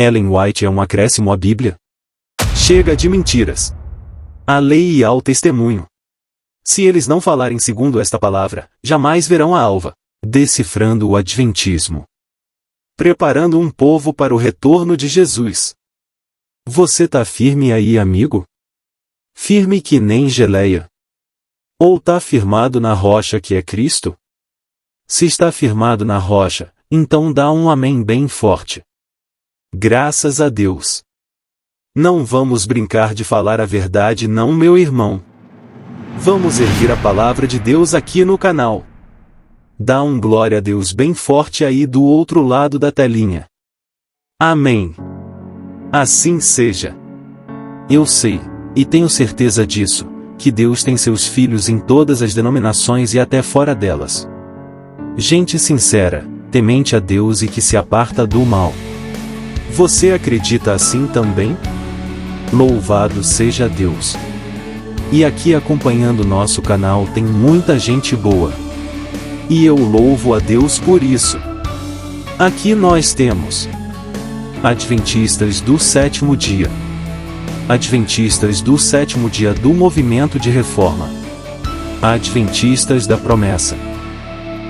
Ellen White é um acréscimo à Bíblia? Chega de mentiras. À lei e ao testemunho. Se eles não falarem segundo esta palavra, jamais verão a alva. Decifrando o Adventismo. Preparando um povo para o retorno de Jesus. Você tá firme aí, amigo? Firme que nem geleia. Ou tá firmado na rocha que é Cristo? Se está firmado na rocha, então dá um amém bem forte. Graças a Deus. Não vamos brincar de falar a verdade não, meu irmão. Vamos erguer a palavra de Deus aqui no canal. Dá um glória a Deus bem forte aí do outro lado da telinha. Amém. Assim seja. Eu sei, e tenho certeza disso, que Deus tem seus filhos em todas as denominações e até fora delas. Gente sincera, temente a Deus e que se aparta do mal. Você acredita assim também? Louvado seja Deus. E aqui acompanhando nosso canal tem muita gente boa. E eu louvo a Deus por isso. Aqui nós temos Adventistas do Sétimo Dia. Adventistas do Sétimo Dia do Movimento de Reforma. Adventistas da Promessa.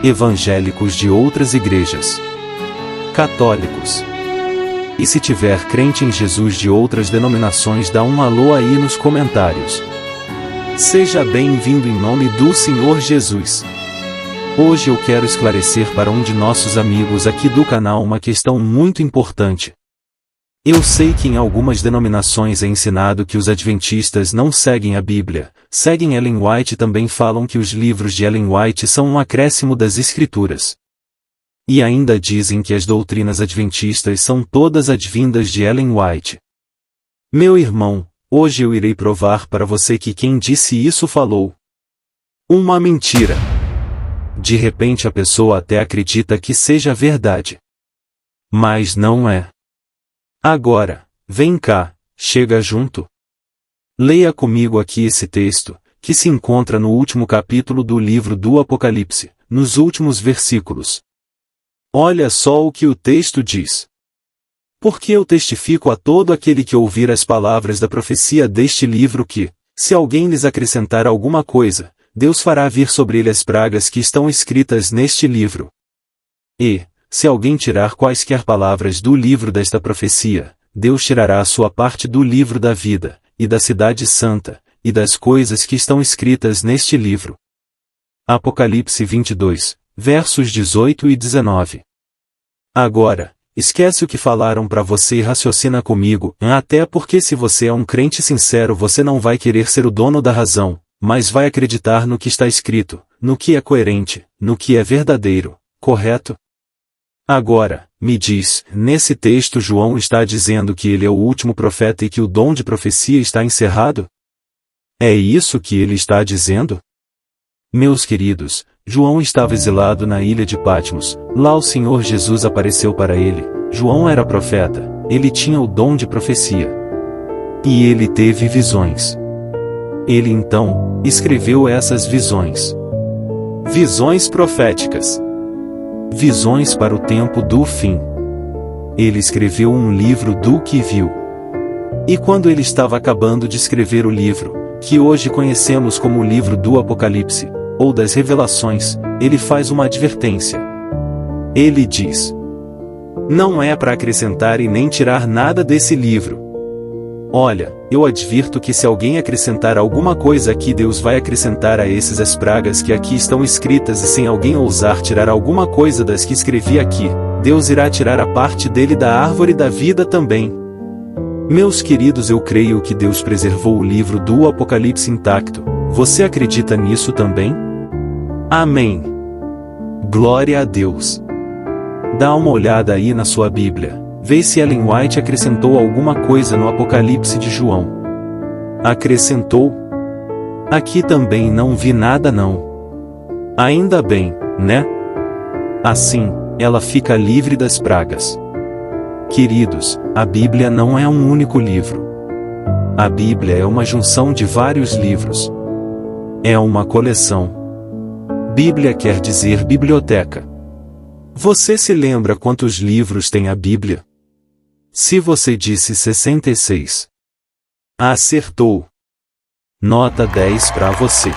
Evangélicos de outras igrejas. Católicos. E se tiver crente em Jesus de outras denominações, dá um alô aí nos comentários. Seja bem-vindo em nome do Senhor Jesus. Hoje eu quero esclarecer para um de nossos amigos aqui do canal uma questão muito importante. Eu sei que em algumas denominações é ensinado que os adventistas não seguem a Bíblia, seguem Ellen White e também falam que os livros de Ellen White são um acréscimo das Escrituras. E ainda dizem que as doutrinas adventistas são todas advindas de Ellen White. Meu irmão, hoje eu irei provar para você que quem disse isso falou uma mentira. De repente a pessoa até acredita que seja verdade. Mas não é. Agora, vem cá, chega junto. Leia comigo aqui esse texto, que se encontra no último capítulo do livro do Apocalipse, nos últimos versículos. Olha só o que o texto diz. Porque eu testifico a todo aquele que ouvir as palavras da profecia deste livro que, se alguém lhes acrescentar alguma coisa, Deus fará vir sobre ele as pragas que estão escritas neste livro. E, se alguém tirar quaisquer palavras do livro desta profecia, Deus tirará a sua parte do livro da vida, e da cidade santa, e das coisas que estão escritas neste livro. Apocalipse 22, versos 18 e 19. Agora, esquece o que falaram para você e raciocina comigo, até porque se você é um crente sincero você não vai querer ser o dono da razão, mas vai acreditar no que está escrito, no que é coerente, no que é verdadeiro, correto? Agora, me diz, nesse texto João está dizendo que ele é o último profeta e que o dom de profecia está encerrado? É isso que ele está dizendo? Meus queridos, João estava exilado na ilha de Patmos, lá o Senhor Jesus apareceu para ele. João era profeta, ele tinha o dom de profecia. E ele teve visões. Ele então escreveu essas visões. Visões proféticas. Visões para o tempo do fim. Ele escreveu um livro do que viu. E quando ele estava acabando de escrever o livro, que hoje conhecemos como o livro do Apocalipse, ou das Revelações, ele faz uma advertência. Ele diz: não é para acrescentar e nem tirar nada desse livro. Olha, eu advirto que se alguém acrescentar alguma coisa aqui, Deus vai acrescentar a esses as pragas que aqui estão escritas, e sem alguém ousar tirar alguma coisa das que escrevi aqui, Deus irá tirar a parte dele da árvore da vida também. Meus queridos, eu creio que Deus preservou o livro do Apocalipse intacto. Você acredita nisso também? Amém. Glória a Deus. Dá uma olhada aí na sua Bíblia. Vê se Ellen White acrescentou alguma coisa no Apocalipse de João. Acrescentou? Aqui também não vi nada não. Ainda bem, né? Assim, ela fica livre das pragas. Queridos, a Bíblia não é um único livro. A Bíblia é uma junção de vários livros. É uma coleção. Bíblia quer dizer biblioteca. Você se lembra quantos livros tem a Bíblia? Se você disse 66, acertou. Nota 10 para você.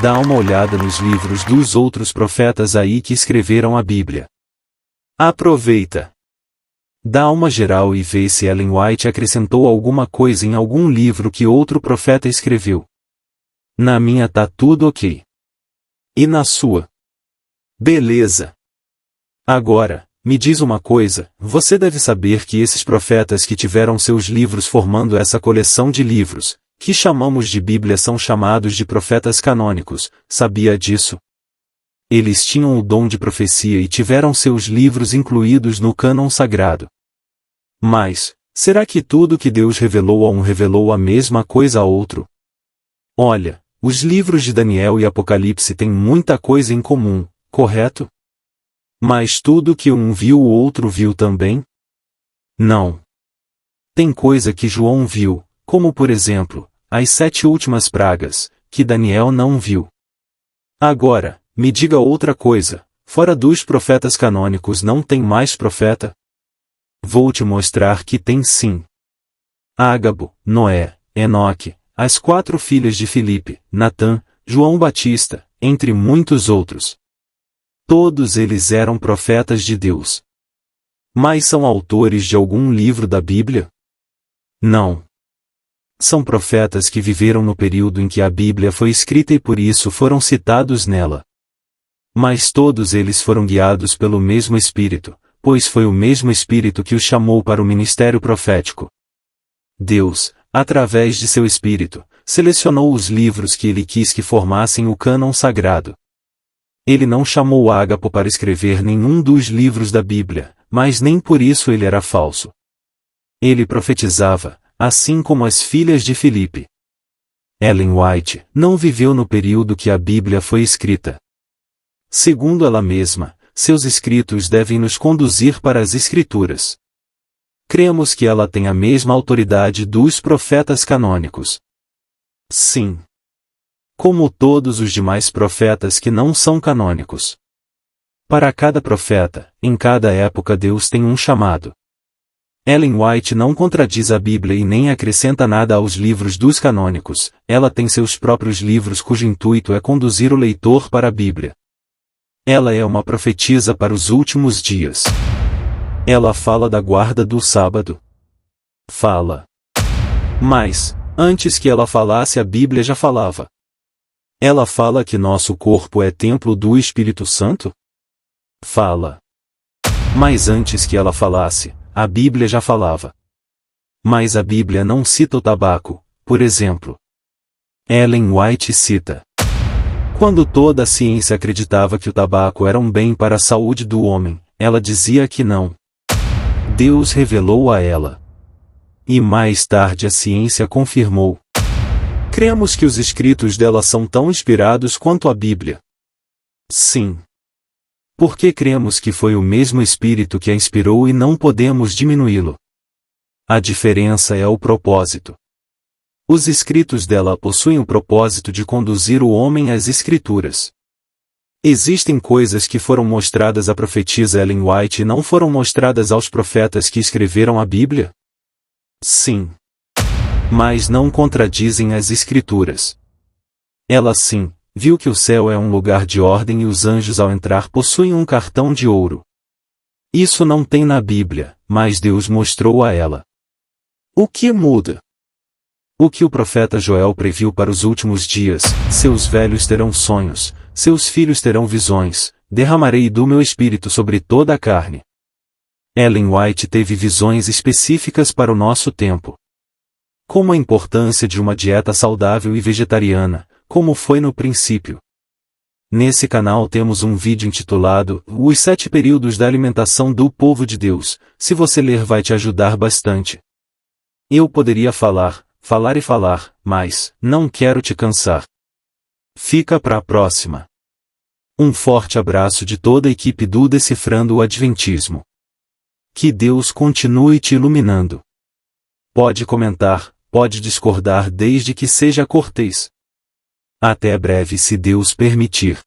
Dá uma olhada nos livros dos outros profetas aí que escreveram a Bíblia. Aproveita. Dá uma geral e vê se Ellen White acrescentou alguma coisa em algum livro que outro profeta escreveu. Na minha tá tudo ok. E na sua? Beleza. Agora, me diz uma coisa, você deve saber que esses profetas que tiveram seus livros formando essa coleção de livros, que chamamos de Bíblia, são chamados de profetas canônicos, sabia disso? Eles tinham o dom de profecia e tiveram seus livros incluídos no cânon sagrado. Mas, será que tudo que Deus revelou a um revelou a mesma coisa a outro? Olha, os livros de Daniel e Apocalipse têm muita coisa em comum, correto? Mas tudo que um viu o outro viu também? Não. Tem coisa que João viu, como por exemplo, as 7 últimas pragas, que Daniel não viu. Agora, me diga outra coisa, fora dos profetas canônicos não tem mais profeta? Vou te mostrar que tem sim. Ágabo, Noé, Enoque, as 4 filhas de Filipe, Natã, João Batista, entre muitos outros. Todos eles eram profetas de Deus. Mas são autores de algum livro da Bíblia? Não. São profetas que viveram no período em que a Bíblia foi escrita e por isso foram citados nela. Mas todos eles foram guiados pelo mesmo Espírito, pois foi o mesmo Espírito que os chamou para o ministério profético. Deus, através de seu Espírito, selecionou os livros que ele quis que formassem o cânon sagrado. Ele não chamou Ágabo para escrever nenhum dos livros da Bíblia, mas nem por isso ele era falso. Ele profetizava, assim como as filhas de Filipe. Ellen White não viveu no período que a Bíblia foi escrita. Segundo ela mesma, seus escritos devem nos conduzir para as Escrituras. Cremos que ela tem a mesma autoridade dos profetas canônicos. Sim. Como todos os demais profetas que não são canônicos. Para cada profeta, em cada época Deus tem um chamado. Ellen White não contradiz a Bíblia e nem acrescenta nada aos livros dos canônicos, ela tem seus próprios livros cujo intuito é conduzir o leitor para a Bíblia. Ela é uma profetisa para os últimos dias. Ela fala da guarda do sábado. Fala. Mas, antes que ela falasse a Bíblia já falava. Ela fala que nosso corpo é templo do Espírito Santo? Fala. Mas antes que ela falasse, a Bíblia já falava. Mas a Bíblia não cita o tabaco, por exemplo. Ellen White cita. Quando toda a ciência acreditava que o tabaco era um bem para a saúde do homem, ela dizia que não. Deus revelou a ela. E mais tarde a ciência confirmou. Cremos que os escritos dela são tão inspirados quanto a Bíblia. Sim. Porque cremos que foi o mesmo Espírito que a inspirou e não podemos diminuí-lo. A diferença é o propósito. Os escritos dela possuem o propósito de conduzir o homem às Escrituras. Existem coisas que foram mostradas à profetisa Ellen White e não foram mostradas aos profetas que escreveram a Bíblia? Sim. Mas não contradizem as Escrituras. Ela sim, viu que o céu é um lugar de ordem e os anjos ao entrar possuem um cartão de ouro. Isso não tem na Bíblia, mas Deus mostrou a ela. O que muda? O que o profeta Joel previu para os últimos dias: seus velhos terão sonhos, seus filhos terão visões, derramarei do meu espírito sobre toda a carne. Ellen White teve visões específicas para o nosso tempo. Como a importância de uma dieta saudável e vegetariana, como foi no princípio. Nesse canal temos um vídeo intitulado Os 7 períodos da alimentação do povo de Deus. Se você ler vai te ajudar bastante. Eu poderia falar e falar, mas não quero te cansar. Fica para a próxima. Um forte abraço de toda a equipe do Decifrando o Adventismo. Que Deus continue te iluminando. Pode comentar, pode discordar desde que seja cortês. Até breve se Deus permitir.